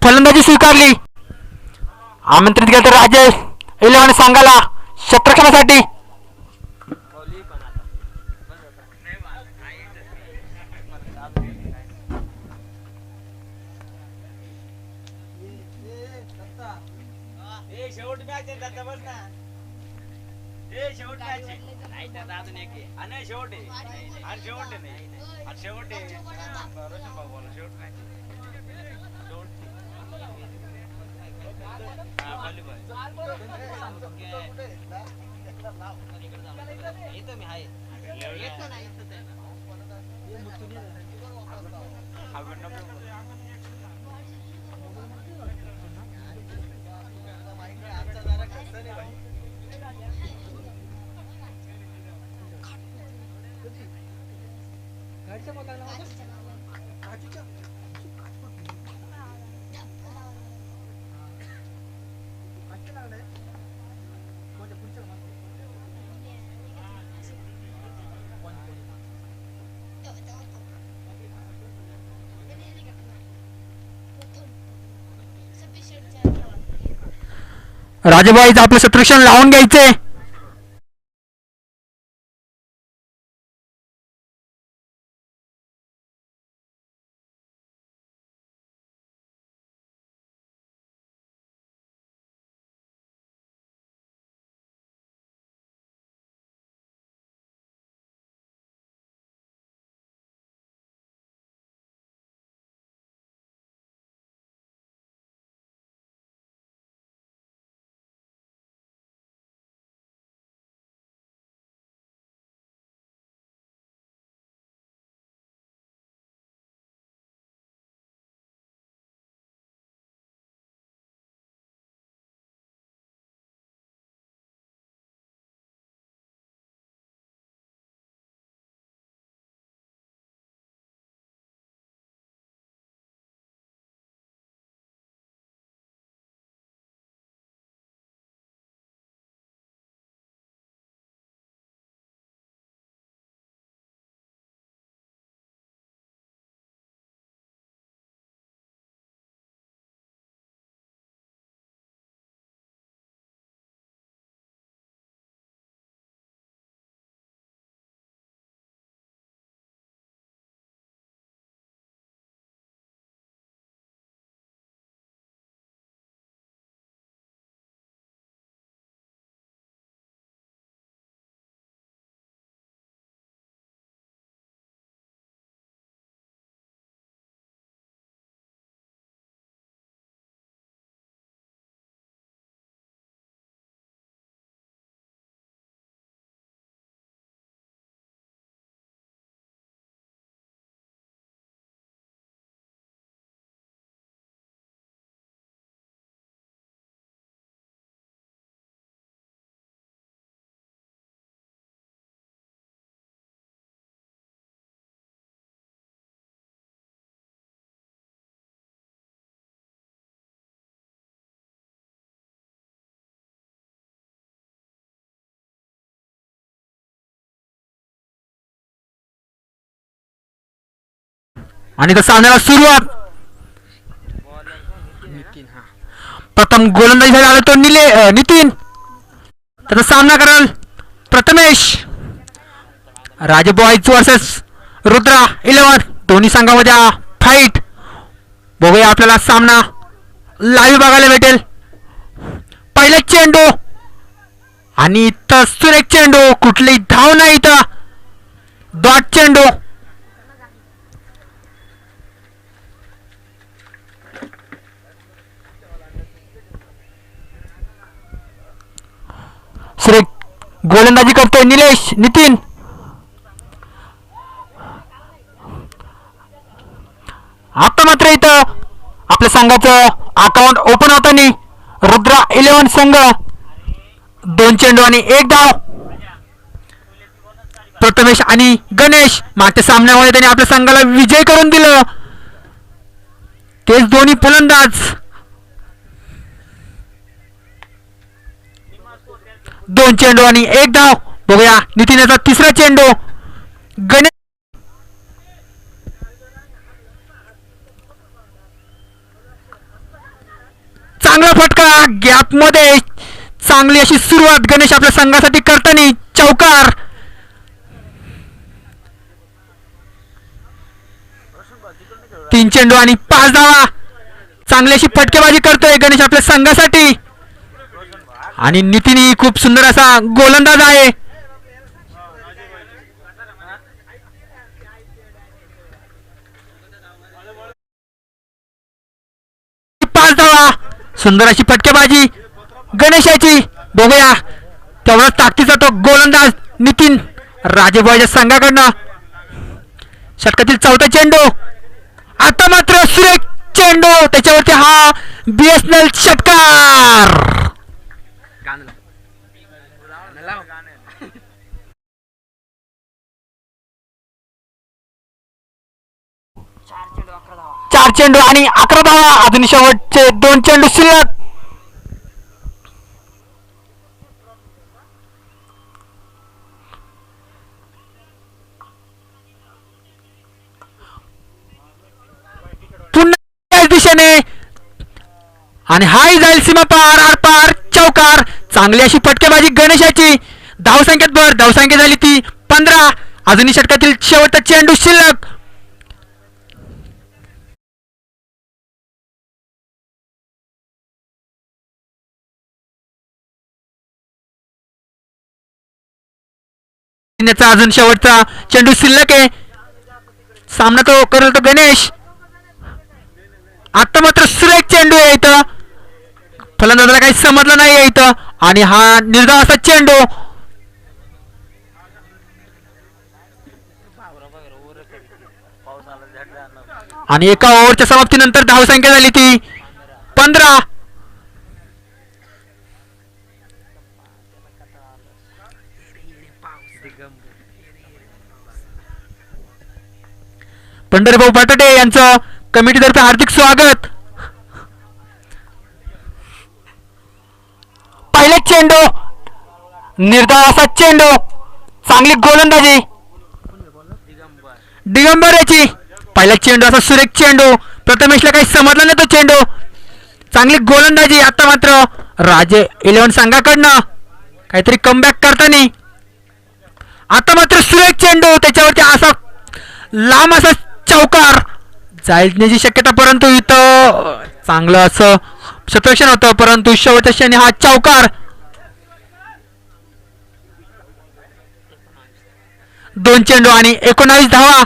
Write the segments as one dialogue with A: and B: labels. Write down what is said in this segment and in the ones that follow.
A: फलंदाजी स्वीकारली. आमंत्रित केलं राजेश 11 संघाला क्षेत्ररक्षणासाठी. राजाबाईचं आपलं क्षेत्ररक्षण लावून घ्यायचे. आणि सामन्याला सुरुवात. प्रथम गोलंदाजी आला तो नितीन. त्याचा सामना कराल प्रथमेश. राजबॉयज वर्सेस रुद्रा 11 दोन्ही संघामध्ये फाईट. बघूया आपल्याला सामना लाईव्ह बघायला भेटेल. पहिला चेंडू आणि इथं सुरेख चेंडू, कुठलीही धाव नाही इथं. डॉट चेंडू. सुरेख गोलंदाजी करतोय नितीन. आता मात्र इथं आपल्या संघाचं अकाउंट ओपन होताना रुद्रा 11 संघ 2 चेंडू आणि 1 धाव. प्रथमेश आणि गणेश मागच्या सामन्यामध्ये त्यांनी आपल्या संघाला विजय करून दिलं. तेच दोन्ही फलंदाज. 2 चेंडू आणि 1 धाव. बघूया नितीनचा तिसरा चेंडू. गणेश फटका गॅप मध्ये चांगली अशी सुरुवात गणेश आपल्या संघासाठी करताना चौकार. तीन चेंडू आणि 5 धावा. चांगली अशी फटकेबाजी करतोय गणेश आपल्या संघासाठी आणि नितीन खूप सुंदर असा गोलंदाज आहे. सुंदर अशी फटकेबाजी गणेशाची. बघूया तेवढाच ताकदीचा तो गोलंदाज नितीन राजेबाईच्या संघाकडनं. षटकातील चौथा चेंडू. आता मात्र सुरेख चेंडू त्याच्यावरती हा BSNL षटकार. चार चेंडू आणि 11 धावा. अजून शेवटचे 2 चेंडू शिल्लक. पुन्हा दिशेने आणि हाय जाईल सीमा पार आरपार चौकार. चांगली अशी फटकेबाजी गणेशाची. धावसंख्येत भर. धावसंख्या झाली ती 15. अजूनही षटकातील शेवटचा चेंडू शिल्लक. अजून शेवटचा चेंडू शिल्लक आहे. सामना तो करेल तो गणेश. आता मात्र सुरेख चेंडू आहे इथं. फलंदाजाला काही समजलं नाही इथं आणि हा निर्धाव असा चेंडू. आणि एका ओव्हरच्या समाप्तीनंतर धावसंख्या झाली ती 15. पंढरीभाऊ बटाटे यांचं कमिटीतर्फे हार्दिक स्वागत. पहिले चेंडू निर्धाव असा चेंडू. चांगली गोलंदाजी दिगंबर याची. पहिला चेंडू असा सुरेख चेंडू. प्रथमेशला काही समजलं नाही तो चेंडू. चांगली गोलंदाजी. आता मात्र राजे 11 संघाकडनं काहीतरी कमबॅक करताना. आता मात्र सुरेख चेंडू त्याच्यावरती असा लांब असा चौकार जायची शक्यता. परंतु इथं चांगलं असं क्षेत्ररक्षण होतं परंतु शेवटच्या क्षणी हा चौकार. 2 चेंडू आणि 19 धावा.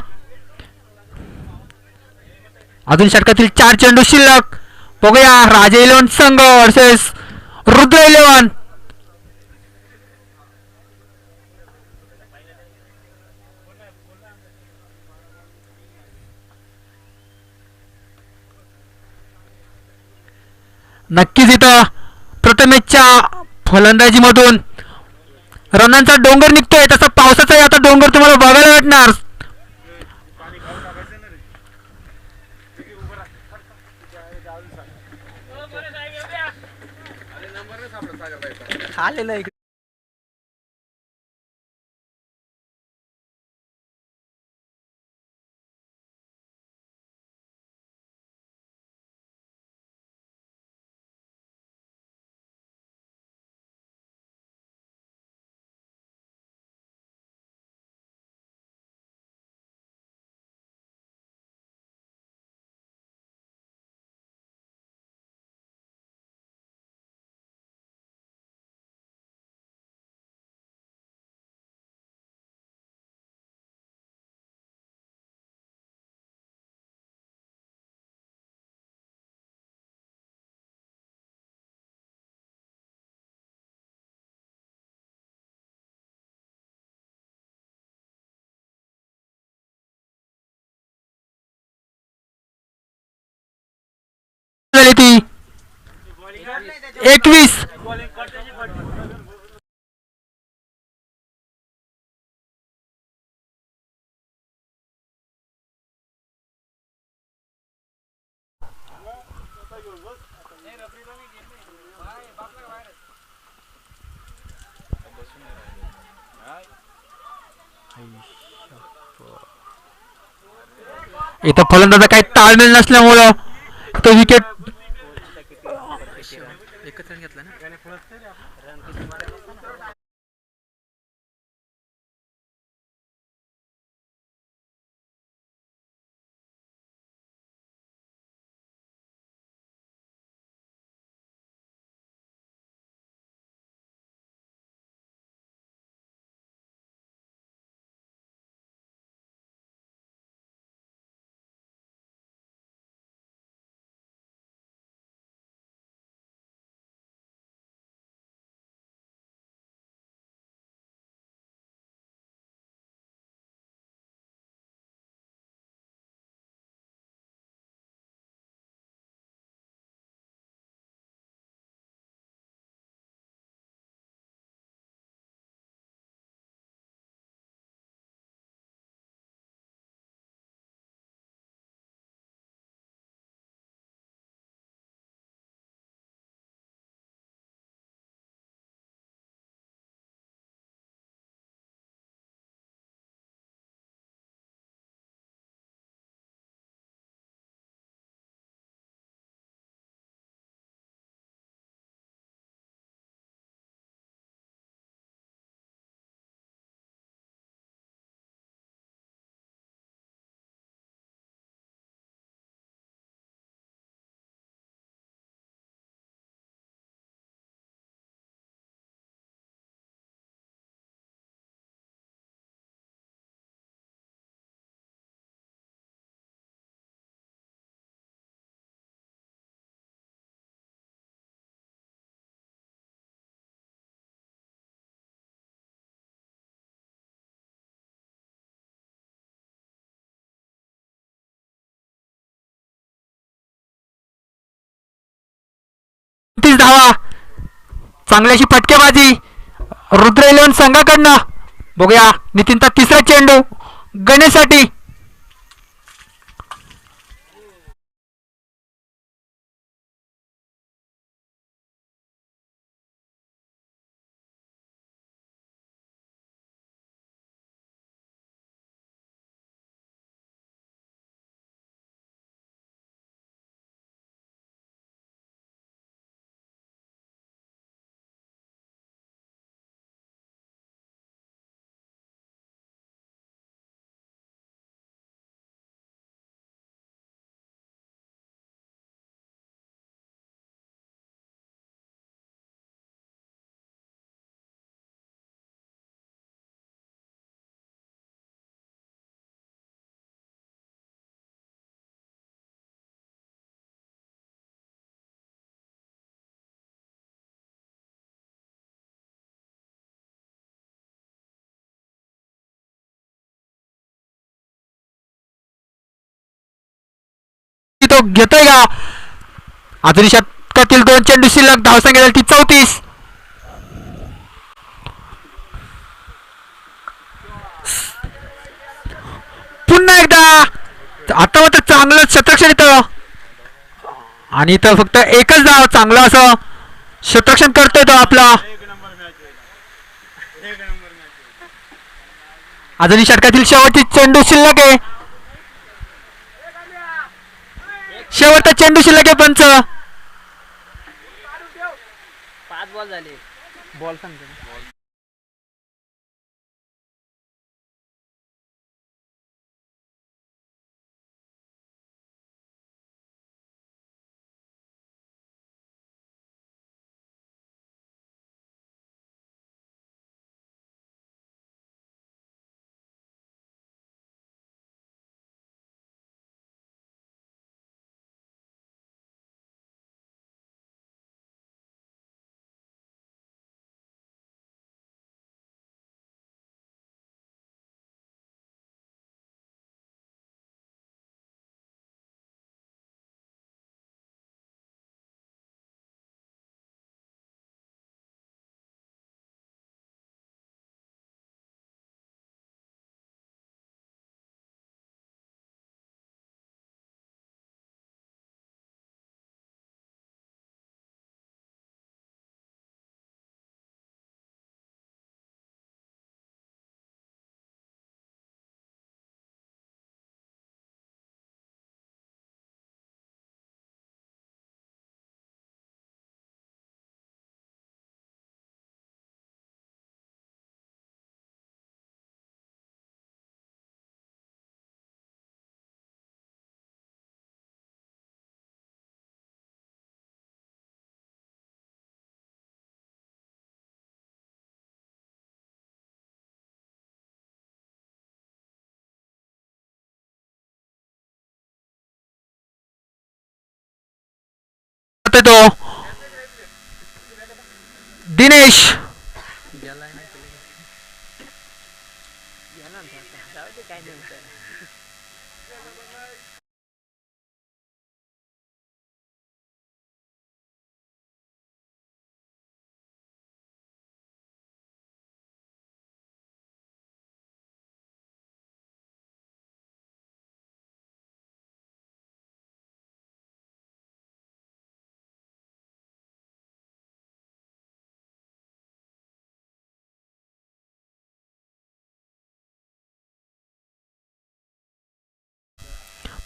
A: अजून षटकातील 4 चेंडू शिल्लक. बघूया राजे 11 संघ वर्सेस रुद्र 11. नक्कीच इथं प्रथमेशच्या फलंदाजीमधून रनांचा डोंगर निघतोय. तसा पावसाचाही आता डोंगर तुम्हाला बघायला भेटणार. ती 21. इथं फलंदाजा काही ताळमेळ नसल्यामुळं तो विकेट घेतलं ना. तीस धावा, चांगल्याशी फटकेबाजी रुद्र इलेव्हन संघाकडनं. बघूया नितीनचा तिसरा चेंडू गणेशसाठी. तो घेतोय का? अजून षटकातील 2 चेंडू शिल्लक. धावसंख्या झाली ती 34. पुन्हा एकदा आता मात्र चांगलं क्षेत्ररक्षण इथं, आणि इथं फक्त एकच धाव. चांगलं असं क्षेत्ररक्षण करतोय तो आपला. अजूनही षटकातील शेवटची चेंडू शिल्लक आहे. शेवटचा चेंडू शिल्लक आहे. पंच
B: 5 बॉल झाले.
A: बॉल सांगतो. करतोय तो दिनेश.
B: गेला नाही गेला ना जाऊ दे काय नंतर.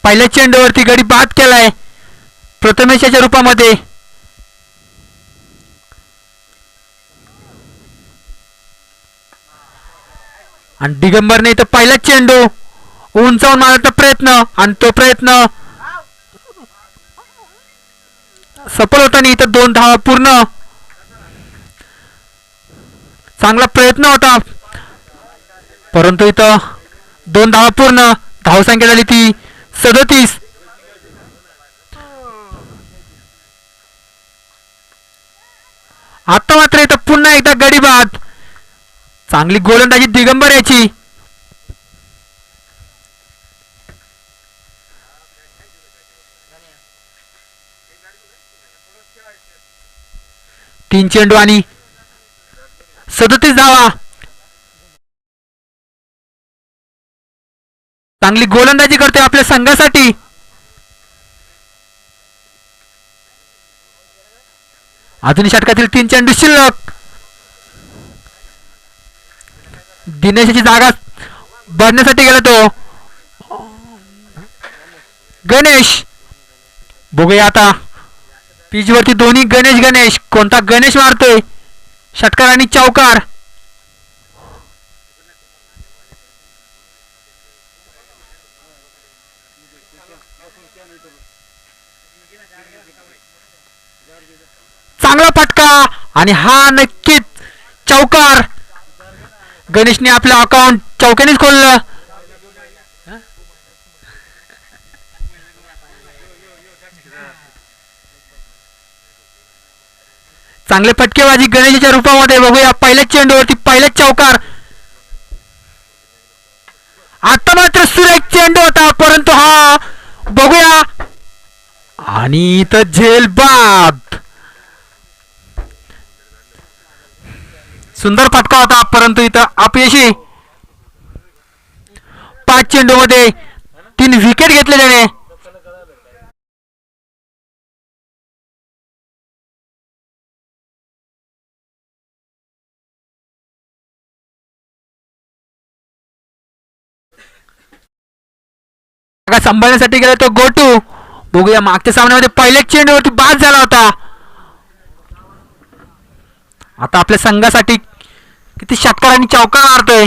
A: पहिल्या चेंडूवरती गडी बाद केलाय प्रथमेशाच्या रूपामध्ये. आणि दिगंबरने इथं पहिला चेंडू उंचावून मारण्याचा प्रयत्न आणि तो प्रयत्न सफल होताना इथं 2 धावा पूर्ण. चांगला प्रयत्न होता परंतु इथं 2 धावा पूर्ण. धावसंख्या झाली ती 37. आता मात्र इथं पुन्हा एकदा गडी बाद. चांगली गोलंदाजी दिगंबर याची. तीन चेंडू आणि 37 धावा. चांगली गोलंदाजी करते आपल्या संघासाठी. आधुनिक षटकातील 3 चेंडू शिल्लक. दिनेशाची जागा भरण्यासाठी गेला तो गणेश. बघूया आता पिच वरती दोन्ही गणेश गणेश. कोणता गणेश मारतोय षटकार आणि चौकार. चांगला फटका आणि हा नक्कीच चौकार. गणेशने आपलं अकाउंट चौक्यानेच खोललं. चांगले फटकेबाजी गणेशाच्या रूपामध्ये. बघूया पहिल्या चेंडूवरती पहिला चौकार. आता मात्र सुरेख चेंडू होता परंतु हा बघूया आणि इथं झेल बाद. सुंदर फटका होता परंतु इथं अपयशी. 5 चेंडू मध्ये 3 विकेट घेतले त्याने. सांभाळण्यासाठी गेला तो गोटू. बघूया मागच्या सामन्यामध्ये पहिल्याच चेंडूवरती बाद झाला होता. आता आपल्या संघासाठी किती षटकार आणि चौकार मारतोय.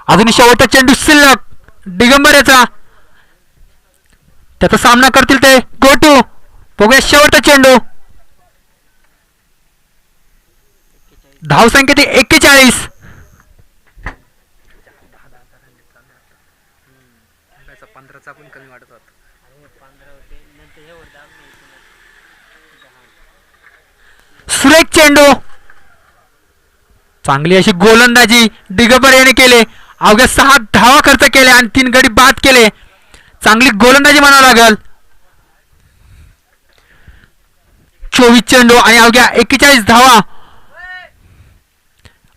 A: अजून शेवटचा चेंडू शिल्लक दिगंबर याचा. त्याचा सामना करतील ते गोटू. बघूया शेवटचा चेंडू. धावसंख्या ती 41.
B: पण कमी वाटत होता. 15 होते नंतर हे दाब नाही.
A: सुरेख चेंडू. चांगली अशी गोलंदाजी दिगंबर याने केले. अवघ्या 6 धावा खर्च केले आणि 3 गडी बाद केले. चांगली गोलंदाजी म्हणावं लागल. 24 चेंडू आणि अवघ्या 41 धावा.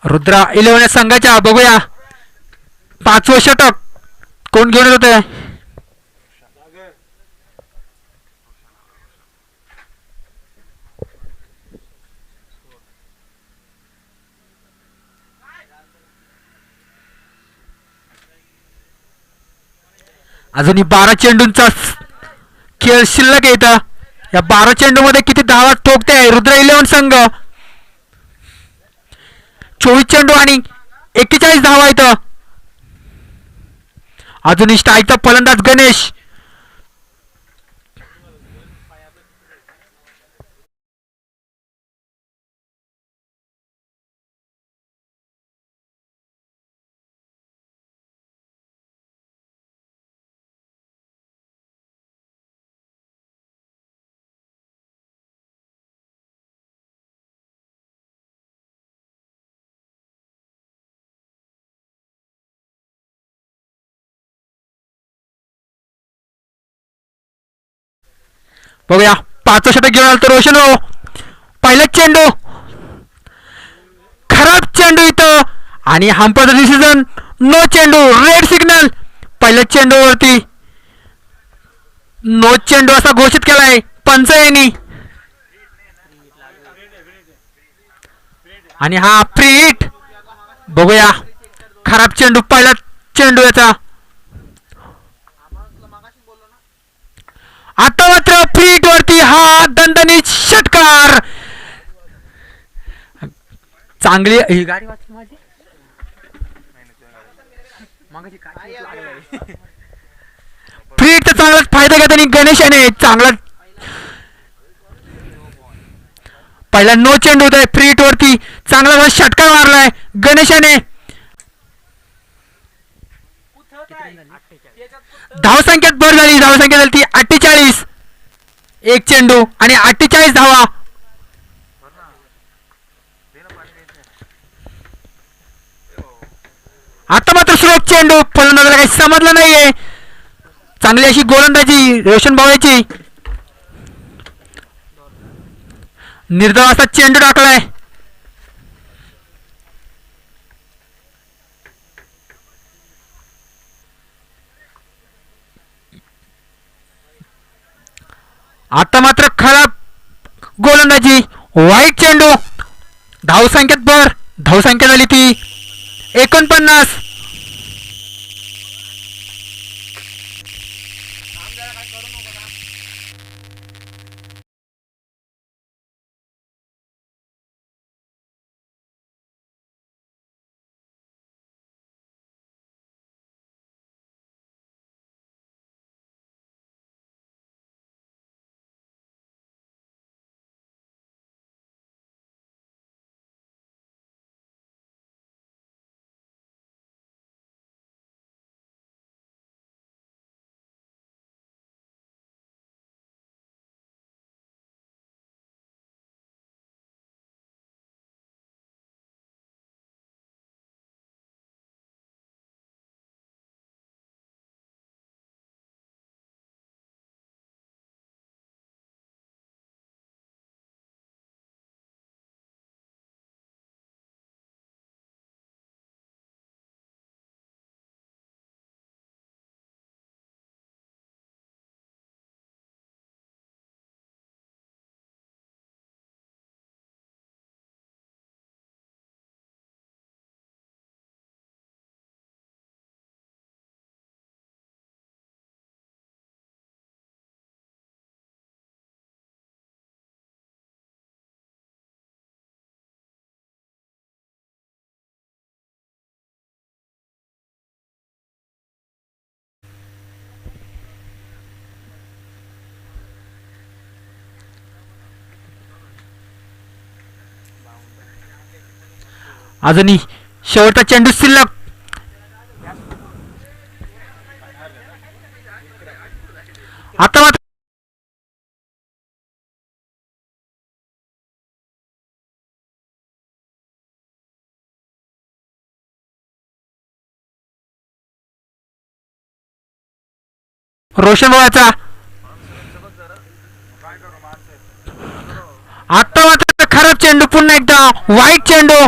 A: रुद्रा 11 संघाच्या. बघूया 5वं षटक कोण घेऊन येत होते. अजूनही 12 चेंडूंचा खेळ शिल्लक येत. या 12 चेंडू मध्ये किती धावा ठोकते रुद्र 11 संघ. 24 चेंडू आणि 41 धावा येतं. अजूनही स्ट्राईकचा फलंदाज गणेश. बघूया पाचवा षटक घेऊन आला तर रोशन भाऊ. पहिला चेंडू, खराब चेंडू इथं आणि हंपर डिसिजन, नो चेंडू, रेड सिग्नल. पहिल्या चेंडूवरती नो चेंडू असा घोषित केलाय पंच यांनी. आणि हा फ्री हिट. बघूया खराब चेंडू, पहिला चेंडू याचा. आता मात्र फ्री हिट वरती हा दणदणीत षटकार. चांगली ही गाडी वाचली माझी. फ्री हिटचा चांगलाच फायदा घेत आणि गणेशाने चांगला पहिला नो चेंडू होत आहे. फ्री हिट वरती चांगला षटकार मारलाय गणेशाने. धावसंख्यात भर झाली. धावसंख्या झाली ती 48. एक चेंडू आणि 48 धावा. आता मात्र सुरेख चेंडू, फलंदाजाला काही समजलं नाहीये. चांगली अशी गोलंदाजी रोशन भाऊची. निर्धाव असा चेंडू टाकलाय. आता मात्र खराब गोलंदाजी, वाईट चेंडू. धावसंख्येत भर. धावसंख्या झाली ती 49. अजूनही शेवटचा चेंडू शिल्लक. आता मात्र रोशन भावाचा. आता मात्र खराब चेंडू, पुन्हा एकदा वाईट चेंडू.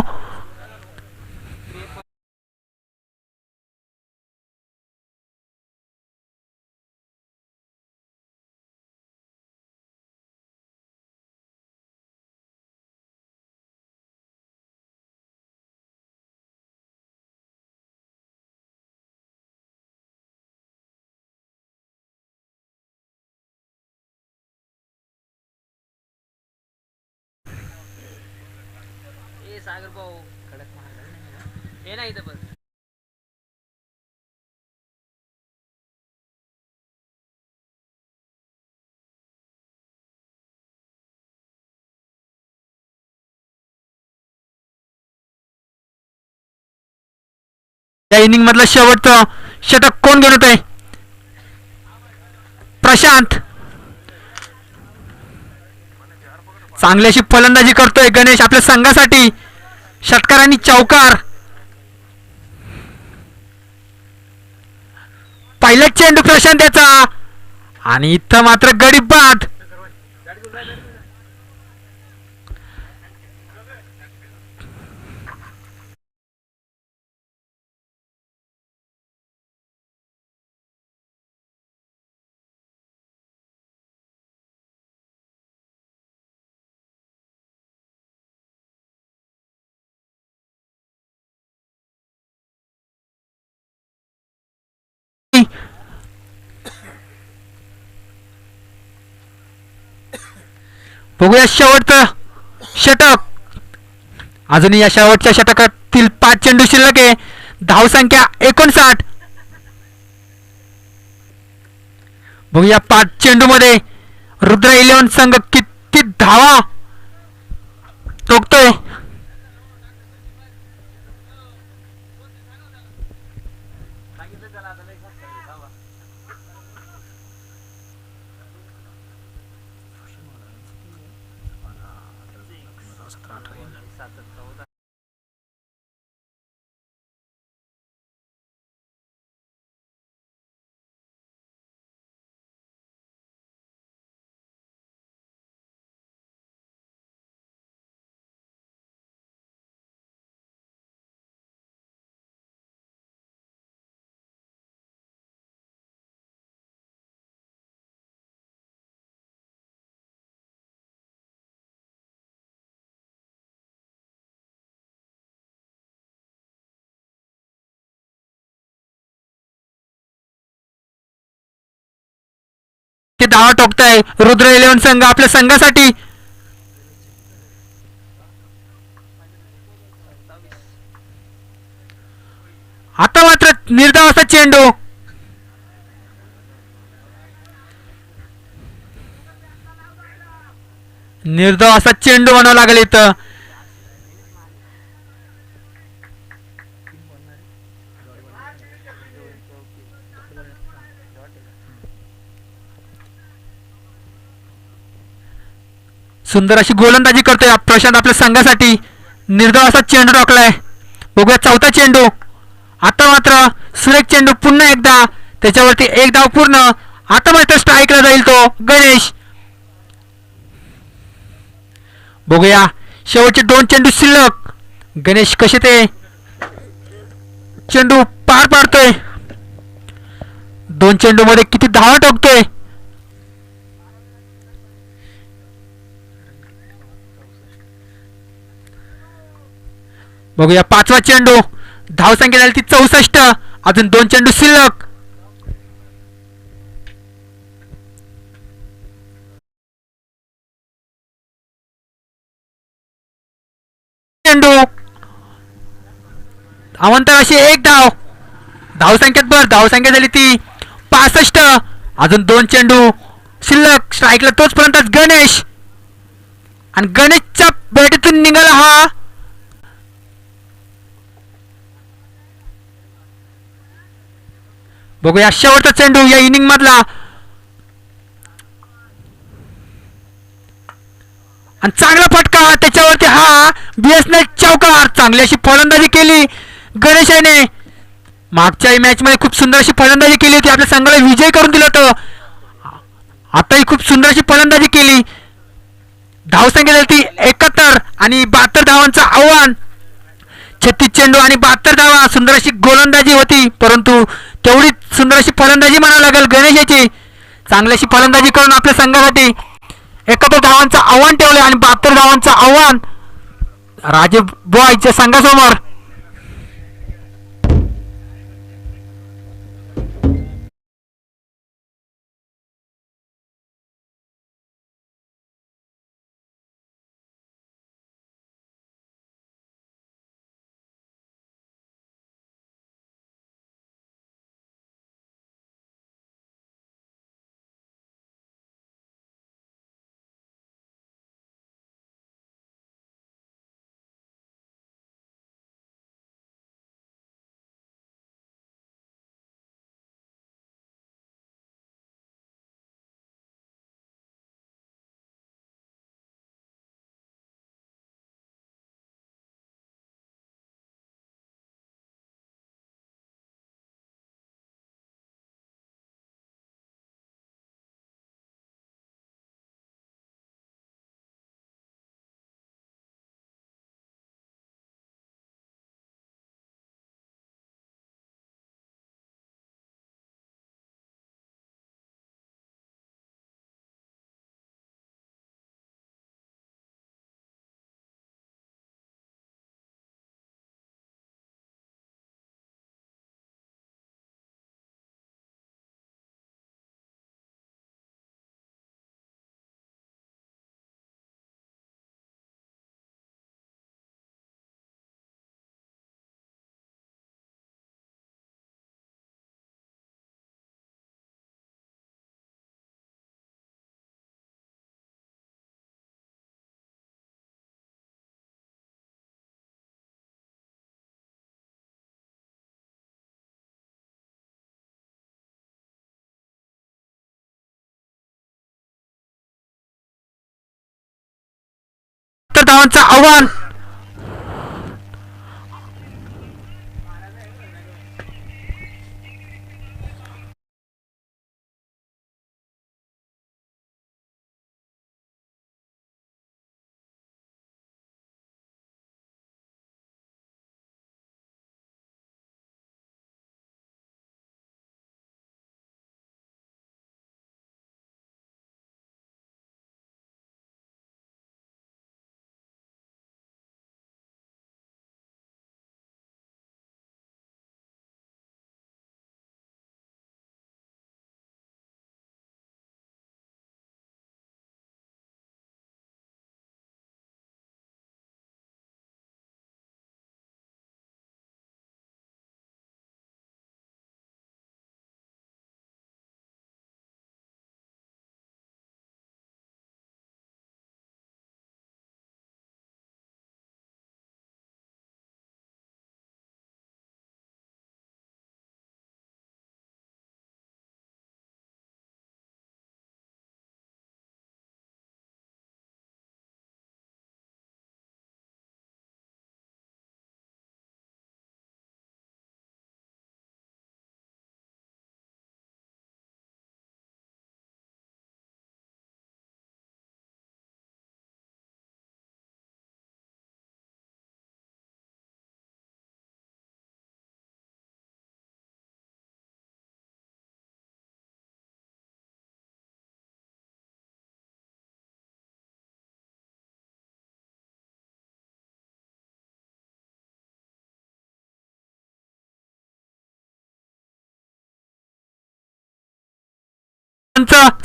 B: सागर भाऊ कडक मारला हे नाही तर बस.
A: या इनिंग मधलं शेवटचं षटक कोण घेऊन येत आहे? प्रशांत. चांगली अशी फलंदाजी करतोय गणेश आपल्या संघासाठी. षटकार आणि चौकार. पहिला चेंडू प्रशांत याचा आणि इथं मात्र गडी बाद. बघूया शेवटचं षटक. अजूनही या शेवटच्या षटकातील 5 चेंडू शिल्लक आहे. धावसंख्या 59. बघूया 5 चेंडू मध्ये रुद्र 11 संघ किती धावा ठोकतोय. ते धावा ठोकताय रुद्र 11 संघ आपल्या संघासाठी. आता मात्र निर्धाव असा चेंडू. निर्धाव असा चेंडू म्हणावं लागेल इथं. सुंदर अशी गोलंदाजी करतोय प्रशांत आपल्या संघासाठी. निर्धाव असा चेंडू टाकलाय. बघूया चौथा चेंडू. आता मात्र सुरेख चेंडू पुन्हा एकदा त्याच्यावरती एक धाव पूर्ण. आता मात्र स्ट्राईकला जाईल तो गणेश. बघूया शेवटचे 2 चेंडू शिल्लक. गणेश कसे ते चेंडू पार पाडतोय. 2 चेंडू मध्ये किती धावा ठोकतोय. बघूया 5वा चेंडू. धावसंख्या झाली ती 64. अजून 2 चेंडू शिल्लक. चेंडू अवंतर अशी एक धाव. धावसंख्येत धावसंख्या झाली ती 65. अजून 2 चेंडू शिल्लक. स्ट्राईकला तोचपर्यंत गणेश. आणि गणेशच्या बॅटीतून निघाला हा बघूया शेवटचा चेंडू या इनिंग मधला. आणि चांगला फटका त्याच्यावरती हा बीएसएनएल चौकार. चांगली अशी फलंदाजी केली गणेशाने. मागच्या मॅच मध्ये खूप सुंदर अशी फलंदाजी केली होती. आपल्या संघाला विजय करून दिलं होतं. आताही खूप सुंदर अशी फलंदाजी केली. धावसंख्या झाली ती 71 आणि 72 धावांचं आव्हान. 36 चेंडू आणि 72 धावा. सुंदर अशी गोलंदाजी होती परंतु तेवढीच सुंदर अशी फलंदाजी म्हणावं लागेल गणेशाची. चांगली अशी फलंदाजी करून आपल्या संघासाठी 71 धावांचं आव्हान ठेवलं आणि 72 धावांचं आव्हान राजे बॉयच्या संघासमोर. धावांचं आव्हान.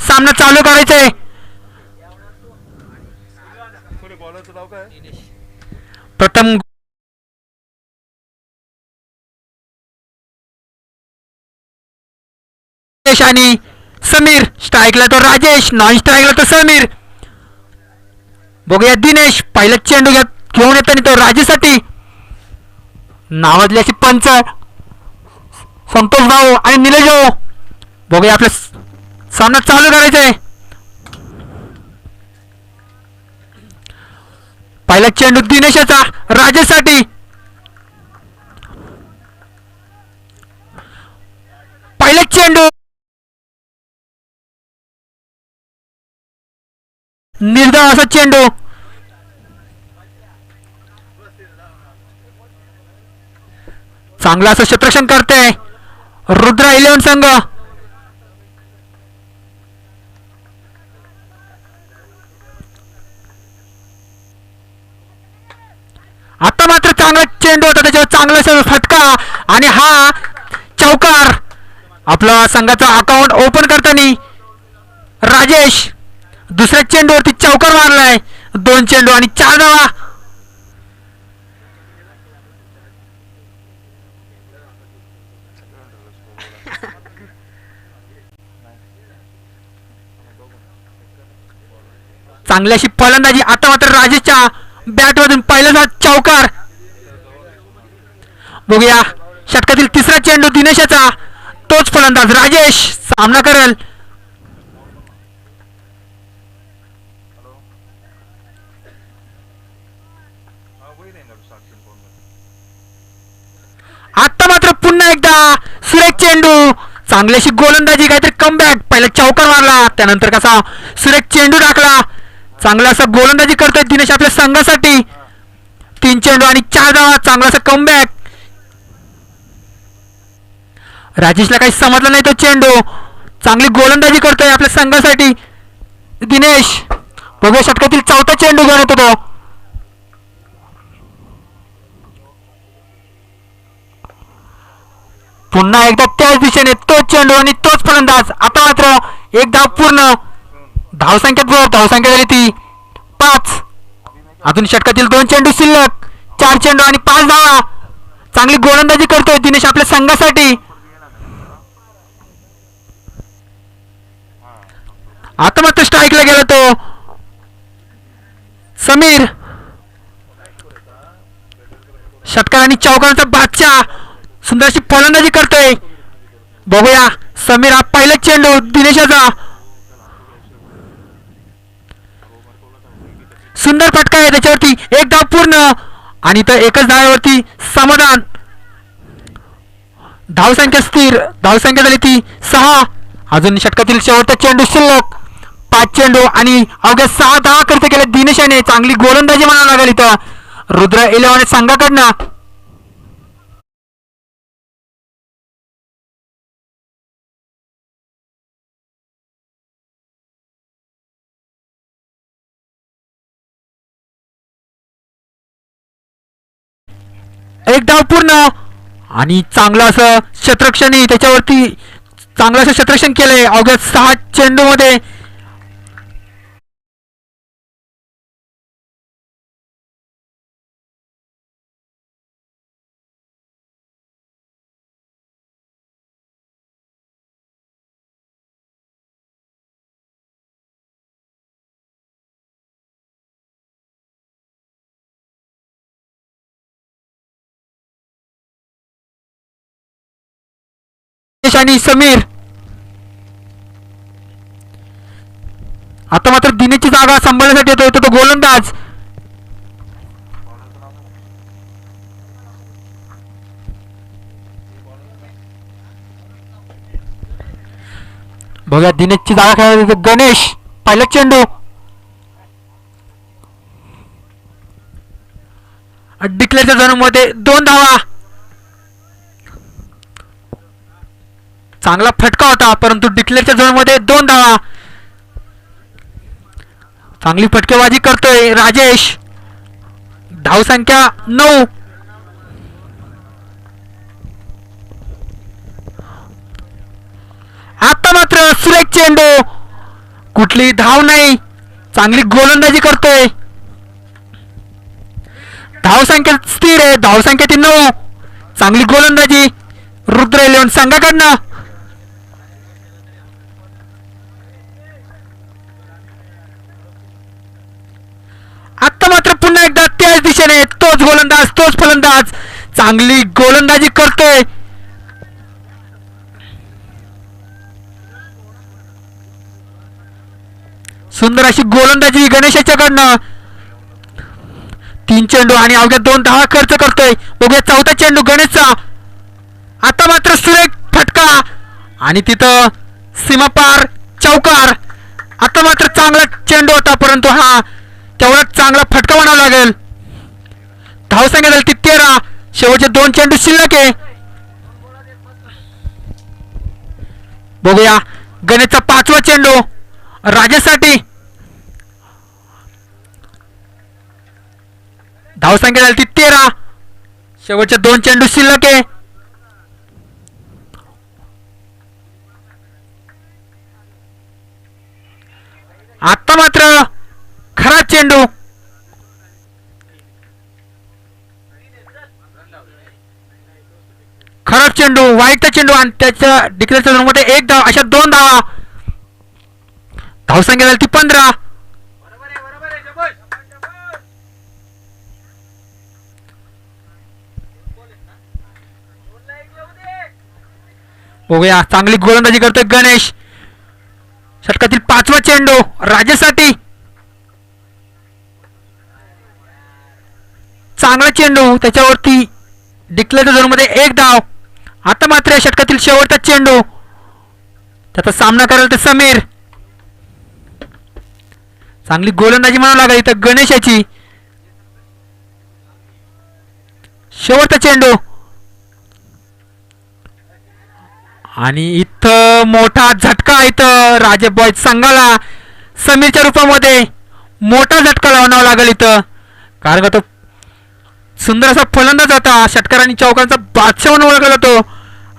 A: सामना चालू करायचा आहे. प्रथम आणि समीर. स्ट्राईकला तो राजेश, नॉन स्ट्राईकला तो समीर. बघूया दिनेश पहिला चेंडू घेऊन येताना तो राजेसाठी. नावाजल्याची पंच संतोष भाऊ आणि निलेश भाऊ. बघूया आपला सामना चालू करायचा आहे. पहिला चेंडू दिनेशाचा राजेशसाठी. पहिला चेंडू निर्धाव असा चेंडू. चांगला असं क्षेत्ररक्षण करते रुद्रा 11 संघ. आता मात्र चांगला चेंडू होता, त्याच्यावर चांगला फटका आणि हा चौकार. आपला संघाचा अकाउंट ओपन करताना राजेश दुसऱ्या चेंडूवरती चौकार मारलाय. 2 चेंडू आणि 4 धावा. चांगली अशी फलंदाजी. आता मात्र राजेशच्या बॅटमधून पहिल्यांदा चौकार. बघूया षटकातील तिसरा चेंडू दिनेशाचा. तोच फलंदाज राजेश सामना करेल. आता मात्र पुन्हा एकदा सुरेख चेंडू. चांगली अशी गोलंदाजी, काहीतरी कमबॅक. पहिला चौकार मारला, त्यानंतर कसा सुरेख चेंडू टाकला. चांगला असा गोलंदाजी करतोय दिनेश आपल्या संघासाठी. 3 चेंडू आणि 4 धावा. चांगला असा कमबॅक. राजेशला काही समजलं नाही तो चेंडू. चांगली गोलंदाजी करतोय आपल्या संघासाठी दिनेश. बघूया षटकातील चौथा चेंडू घेऊन येतो तो. पुन्हा एकदा त्याच दिशेने तोच चेंडू आणि तोच फलंदाज. आता मात्र एक धाव पूर्ण. धावसंख्येत धावसंख्या झाली ती 5. अजून षटकातील 2 चेंडू शिल्लक. 4 चेंडू आणि 5 धावा. चांगली गोलंदाजी करतोय दिनेश आपल्या संघासाठी. आता मात्र स्ट्राईकला गेला तो समीर. षटकार आणि चौकारांचा बादशाह सुंदर अशी फलंदाजी करतोय. बघूया समीर हा पहिला चेंडू दिनेशाचा. सुंदर फटका आहे त्याच्यावरती, एक धाव पूर्ण आणि तर एकच धावेवरती समाधान. धावसंख्या स्थिर, धावसंख्या झाली ती 6. अजून षटकातील शेवटचा चेंडू शिल्लक. 5 चेंडू आणि अवघ्या 6 धावा खर्च केल्या दिनेशाने. चांगली गोलंदाजी म्हणावं लागेल इथं रुद्र 11 संघाकडनं. एक धाव पूर्ण आणि चांगलं असं क्षेत्ररक्षण त्याच्यावरती, चांगलं असं क्षेत्ररक्षण केलंय अवघ्या 6 चेंडू मध्ये. आणि समीर आता मात्र दिनेशची जागा सांभाळण्यासाठी येतो तो गोलंदाज. बघा दिनेशची जागा खेळायला गणेश. पहिला चेंडू डिक्लेअरच्या झोनमध्ये 2 धावा. चांगला फटका होता परंतु डिक्लेअरच्या झोनमध्ये 2 धावा. चांगली फटकेबाजी करतोय राजेश. धावसंख्या 9. आता मात्र सुरेख चेंडू, कुठली धाव नाही, चांगली गोलंदाजी करतोय. धावसंख्या स्थिर आहे, धावसंख्या ती 9. चांगली गोलंदाजी रुद्र 11 संघाकडनं. आता मात्र पुन्हा एकदा त्याच दिशेने तोच गोलंदाज तोच फलंदाज चांगली गोलंदाजी करतोय. सुंदर अशी गोलंदाजी गणेशाच्याकडनं. 3 चेंडू आणि अवघ्या 2 धावा खर्च करतोय. बघूया चौथा चेंडू गणेशचा. आता मात्र सुरेख फटका आणि तिथं सीमापार चौकार. आता मात्र चांगला चेंडू होता परंतु हा तेवढा चांगला फटका म्हणावा लागेल. धावसंख्या झाली ती 13. शेवटचे 2 चेंडू शिल्लक आहे. बघूया गणेशचा 5वा चेंडू राजेसाठी. धावसंख्या झाली ती 13. शेवटचे 2 चेंडू शिल्लक आहे. आता मात्र खरा चेंडू, खराब चेंडू, वाईटचा चेंडू आणि त्याच्या डिक्लेअरच्या झोनमध्ये 1 धाव. अशा 2 धावा. धावसंख्या झाली ती 15. बघूया चांगली गोलंदाजी करतोय गणेश. षटकातील 5वा चेंडू राजेसाठी. चांगला चेंडू त्याच्यावरती डिक्लेअरच्या झोनमध्ये 1 धाव. आता मात्र षटकातील शेवटचा चेंडू, त्याचा सामना करायला तर समीर. चांगली गोलंदाजी म्हणावं लागेल इथं गणेशाची. शेवटचा चेंडू आणि इथं मोठा झटका इथं राजेबॉय संघाला समीरच्या रूपामध्ये मोठा झटका लावण्यावा लागेल इथं, कारण का तो सुंदर असा फलंदाज होता. षटकारांनी चौकांचा बादशाह म्हणून ओळखला जातो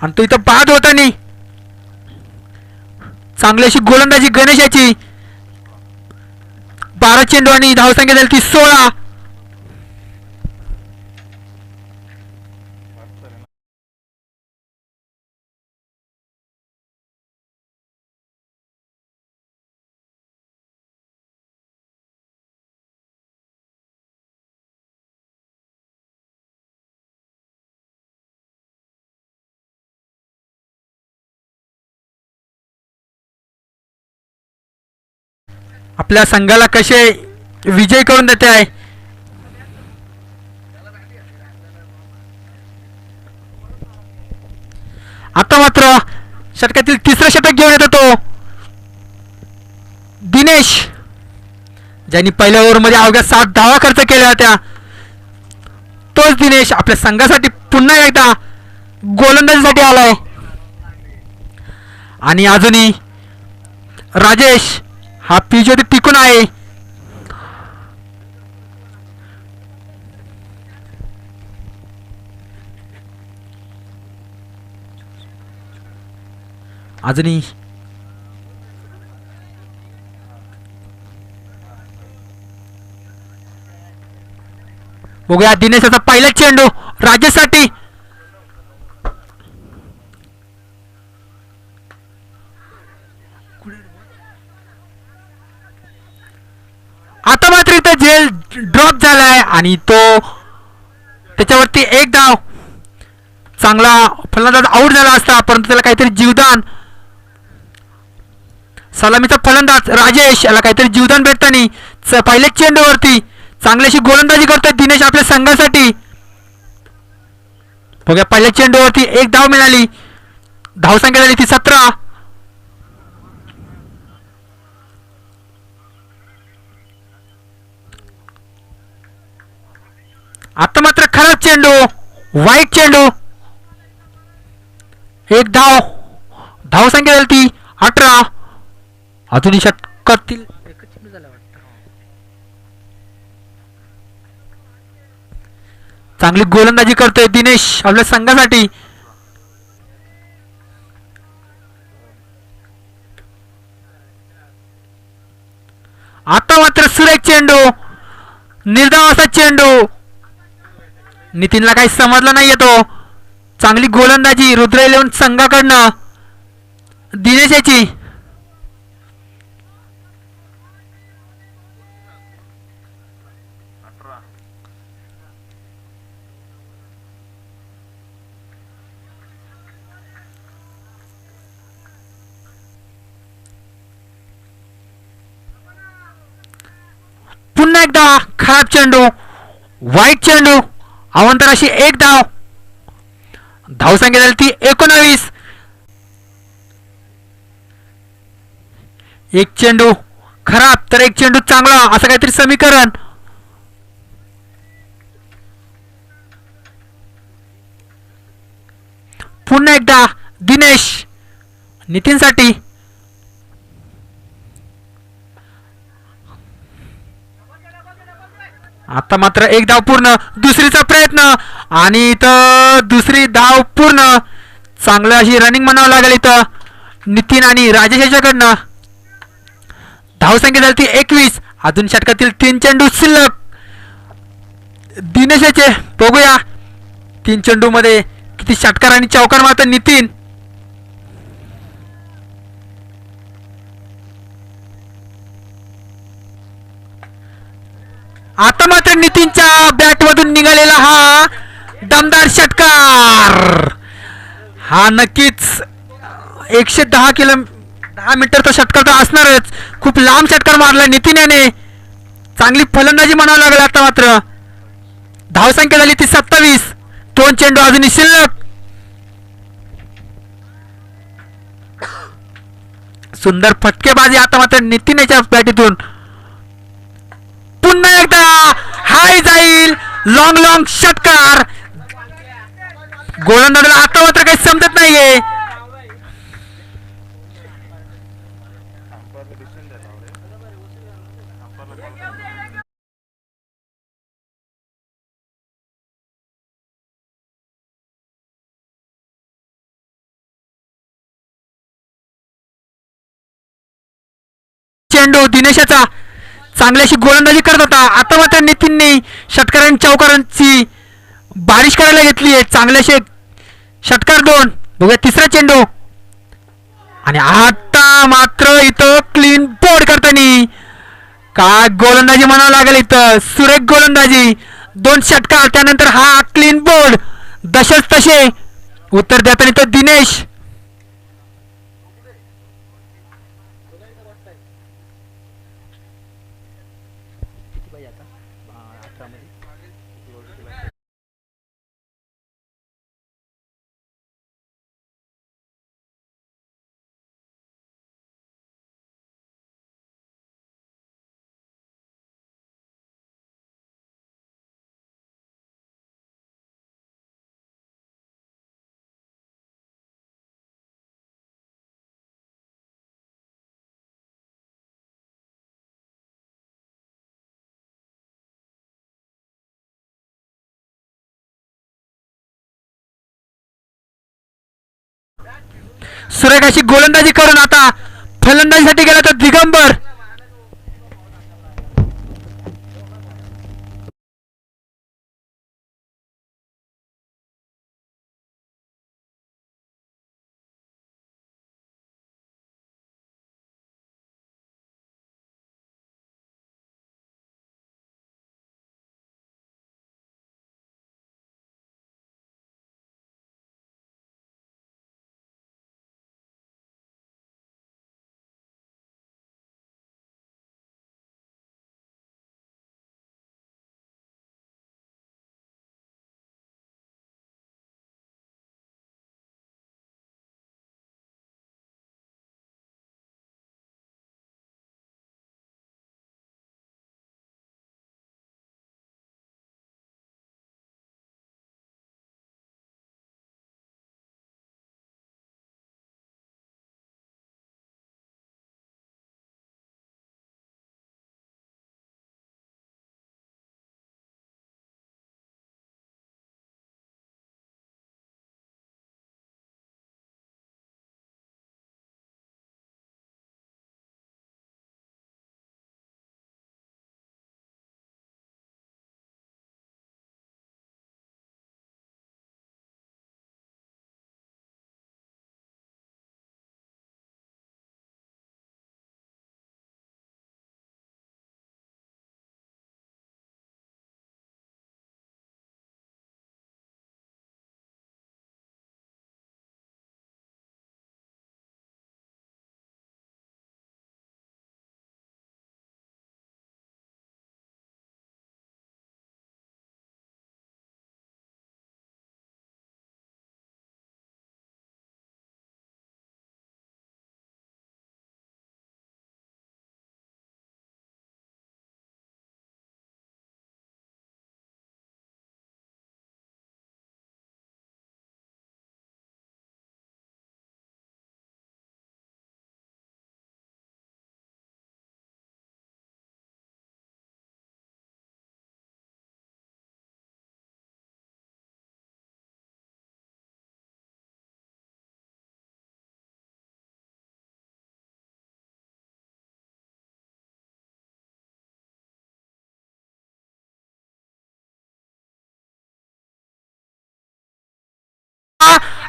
A: आणि तो इथं बाद होताना चांगली अशी गोलंदाजी गणेशाची. 12 चेंडू आणि धावसंख्या झाली ती 16. आपल्या संघाला कसे विजय करून देते आहे. आता मात्र षटकातील तिसरं षटक घेऊन येतो तो दिनेश, ज्यांनी पहिल्या ओव्हरमध्ये अवघ्या 7 धावा खर्च केल्या होत्या. तोच दिनेश आपल्या संघासाठी पुन्हा एकदा गोलंदाजीसाठी आलाय. आणि अजूनही राजेश हा पिचवरती टिकून आहे. अजूनही बघूया दिनेशाचा पहिला चेंडू राजेशसाठी. आता मात्र इथं झेल ड्रॉप झालाय आणि तो त्याच्यावरती एक धाव. चांगला फलंदाज आऊट झाला असता, परंतु त्याला काहीतरी जीवदान, सलामीचा फलंदाज राजेश याला काहीतरी जीवदान भेटताना पहिल्या चेंडूवरती चांगलीशी गोलंदाजी करतोय दिनेश आपल्या संघासाठी. बघा पहिल्या चेंडूवरती एक धाव मिळाली. धावसंख्या झाली ती 17. आता मात्र खराब चेंडू, वाईट चेंडू. एक धाव, धावसंख्या झाली ती 18. अजूनही षटकातील
B: एकच चेंडू झाला वाटतं.
A: चांगली गोलंदाजी करतोय दिनेश आपल्या संघासाठी. आता मात्र सुरेख चेंडू, निर्धाव असा चेंडू. नितीनला काही समजलं नाही येतो. चांगली गोलंदाजी रुद्र 11 संघाकडनं दिनेशाची. पुन्हा एकदा खराब चेंडू, वाईट चेंडू. अवंतर अशी एक धाव. धावसंख्या झाली ती 19. एक चेंडू खराब तर एक चेंडू चांगला असं काहीतरी समीकरण. पुन्हा एकदा दिनेश नितीनसाठी. आता मात्र एक धाव पूर्ण, दुसरीचा प्रयत्न आणि इथं दुसरी धाव पूर्ण. चांगलं अशी रनिंग म्हणावं लागेल इथं नितीन आणि राजेश याच्याकडनं. धावसंख्या झाली ती 21. अजून षटकातील 3 चेंडू शिल्लक दिनेशाचे. बघूया 3 चेंडू मध्ये किती षटकार आणि चौकार मारतो नितीन. आता मात्र नितीनच्या बॅटमधून निघालेला हा दमदार षटकार. हा नक्कीच 10 मीटरचा षटकार तर असणारच. खूप लांब षटकार मारला नितीन याने. चांगली फलंदाजी म्हणावं लागेल. आता मात्र धावसंख्या झाली ती 27. 2 चेंडू अजूनही शिल्लक. सुंदर फटकेबाजी आता मात्र नितीन याच्या बॅटीतून. पुन्हा एकदा हाय जाईल, लॉंग षटकार. गोलंदाजाला आता मात्र काही समजत नाहीये. चेंडू दिनेशाचा चांगल्याशी गोलंदाजी करत होता. आता मात्र नितीनने षटकारांनी चौकारांची बारिश करायला घेतली आहे. चांगल्याशे षटकार 2. बघूया तिसरा चेंडू आणि आता मात्र इथं क्लीन बोर्ड करताना काय गोलंदाजी म्हणावं लागेल. इथं सुरेख गोलंदाजी. 2 षटकार त्यानंतर हा क्लीन बोर्ड. दशच तसे उत्तर देताना इथं दिनेश. सुरेख अशी गोलंदाजी करून आता फलंदाजीसाठी गेला तर दिगंबर.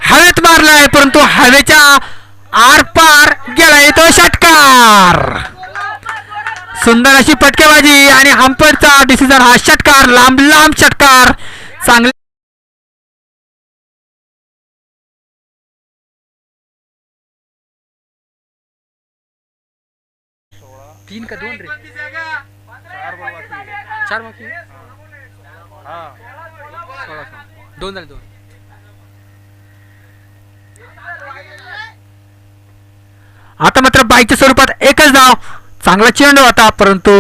A: हवेत मारलाय परंतु हवेच्या आरपार गेलाय तो षटकार. सुंदर अशी पटकेबाजी आणि हंपरचा डिसिजन. हा षटकार लांब लांब षटकार चांगले.
B: तीन का दोन रे? चार बाकी. दोन झाले दोन.
A: आता मात्र बाईकच्या स्वरूपात एकच धाव. चांगला चेंडू होता परंतु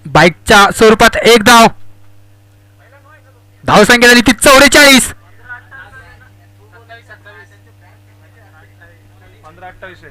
A: बाईकच्या स्वरूपात एक धाव. धावसंख्या झाली ती 44.
C: 15-28.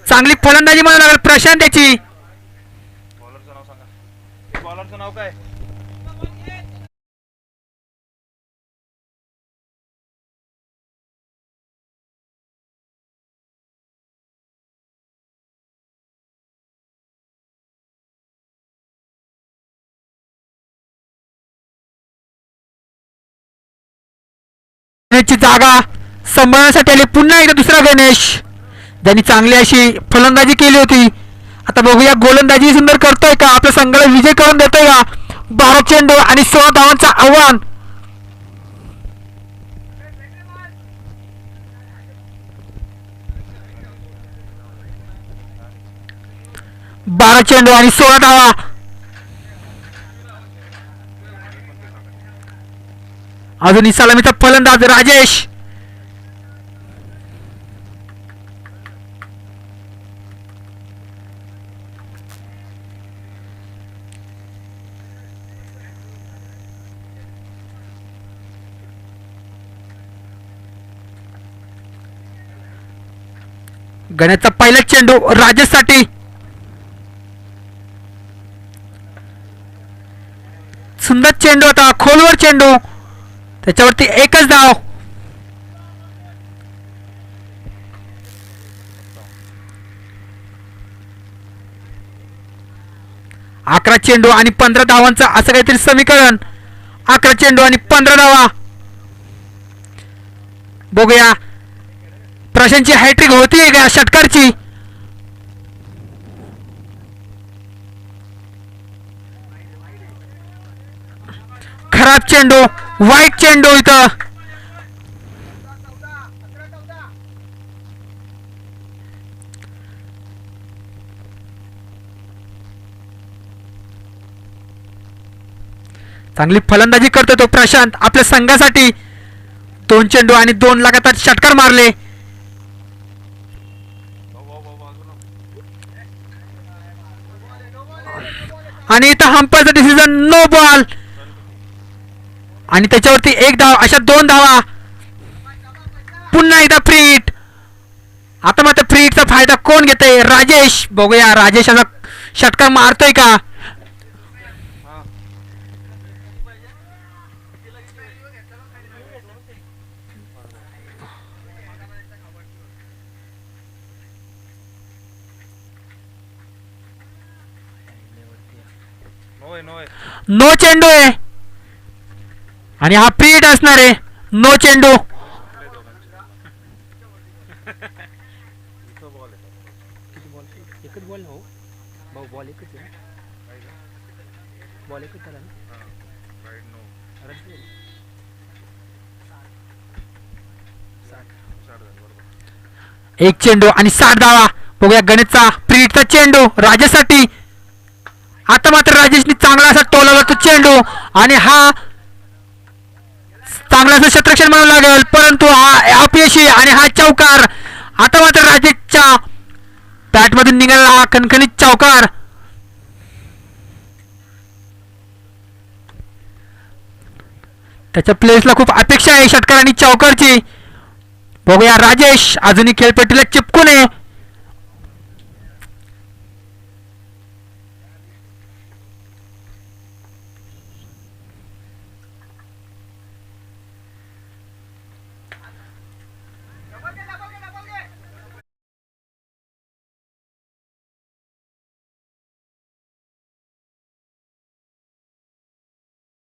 A: चांगली फलंदाजी म्हणू लागेल प्रशांत याची.
C: बॉलरचं नाव सांगा. बॉलरचं नाव काय?
A: ची जागा सांभाळण्यासाठी आले पुन्हा एकदा दुसरा गणेश, ज्यांनी चांगली अशी फलंदाजी केली होती. आता बघूया गोलंदाजी सुंदर करतोय का, आपल्या संघाला विजय करून देतोय का. 12 चेंडू आणि 16 धावांचं आव्हान. 12 चेंडू आणि 16 धावा. अजूनही सलामीचा फलंदाज राजेश. गण्याचा पहिला चेंडू राजेशसाठी. सुंदर चेंडू होता, खोलवर चेंडू, त्याच्यावरती एकच धाव. अकरा चेंडू आणि 15 धावांचं असं काहीतरी समीकरण. 11 चेंडू आणि 15 धावा. बघूया प्रशांतची हॅट्रिक होतीये का षटकारची. खराब चेंडू, वाईट चेंडू इथं. चांगली फलंदाजी करतो तो प्रशांत आपल्या संघासाठी. 2 चेंडू आणि 2 लगातार षटकार मारले. आणि इथं हंपरचा डिसिजन नो बॉल आणि त्याच्यावरती 1 धाव. अशा 2 धावा. पुन्हा एकदा फ्री हिट. आता मात्र फ्री हिटचा फायदा कोण घेतोय, राजेश. बघूया राजेश असा षटकार मारतोय का. नो चेंडू आहे आणि हा फ्री हिट असणार आहे. नो चेंडू.
B: एकच बॉल हो भाऊ, बॉल एकच आहे. बॉल एकच झाला ना.
A: 1 चेंडू आणि 60 धावा. बघूया गणेशचा फ्री हिटचा चेंडू राजेशसाठी. आता मात्र राजेशने चांगला असा टोलावला तो चेंडू आणि हा चांगला असं क्षेत्ररक्षण म्हणू लागेल, परंतु हा अपयशी आणि हा चौकार. आता मात्र राजेशच्या बॅटमधून निघाला हा खणखणीत चौकार. त्याच्या प्लेयर्सला खूप अपेक्षा आहे षटकार आणि चौकारची. बघूया राजेश अजूनही खेळपट्टीला चिपकून आहे.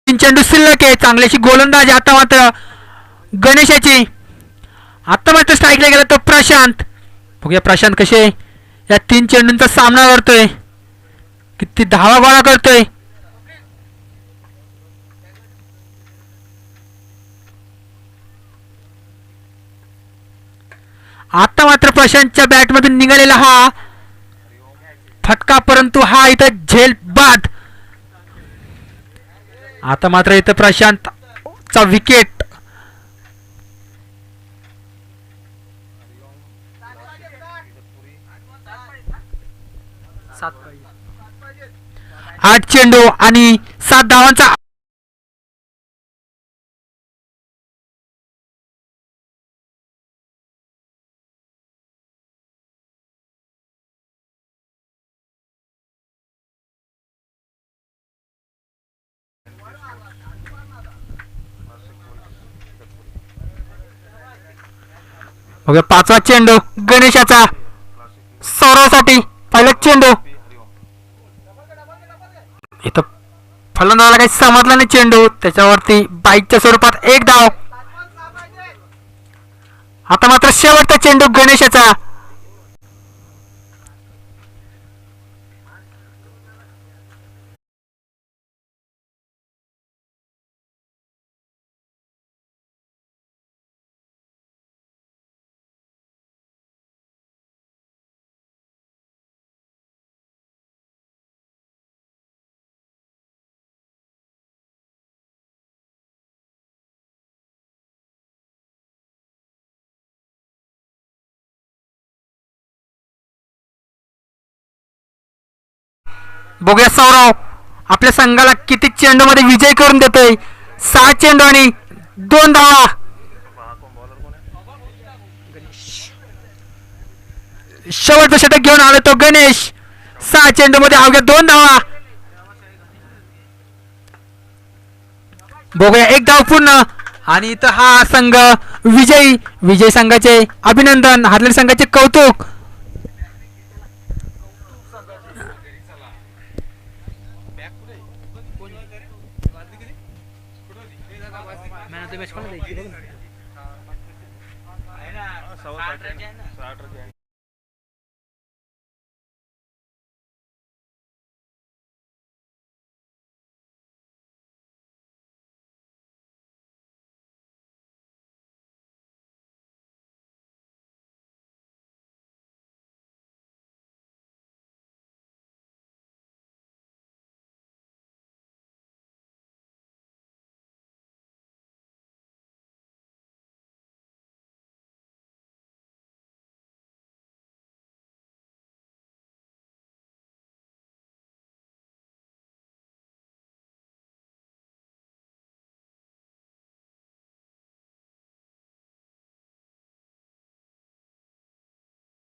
A: चेंडू शिल्लक आहे. चांगल्याशी गोलंदाजी आता मात्र गणेशाची. आता मात्र स्ट्राईकला गेला तो प्रशांत. बघूया प्रशांत कसे या 3 चेंडूंचा सामना करतोय, किती धावा गोळा करतोय. आता मात्र प्रशांतच्या बॅटमधून निघालेला हा फटका, परंतु हा इथं झेल बाद. आता मात्र इथं प्रशांतचा विकेट.
B: सात पाहिजे.
A: 8 चेंडू आणि 7 धावांचा बघूया 5वा चेंडू गणेशाचा सौरवसाठी. पहिला चेंडू इथं फलंदाजाला काही समजला नाही चेंडू, त्याच्यावरती बाईकच्या स्वरूपात एक धाव. आता मात्र शेवटचा चेंडू गणेशाचा. बघूया सौरव आपल्या संघाला किती चेंडू मध्ये विजय करून देतोय. 6 चेंडू आणि 2 धावा. शेवटचं षटक घेऊन आला तो गणेश. 6 चेंडू मध्ये अवघ्या 2 धावा. बघूया एक धाव पूर्ण आणि इथं हा संघ विजयी. विजय संघाचे अभिनंदन, हारलेल्या संघाचे कौतुक.
B: मॅन ऑफ द मॅच कोणाला द्यायची बघ ना.
C: 60 रन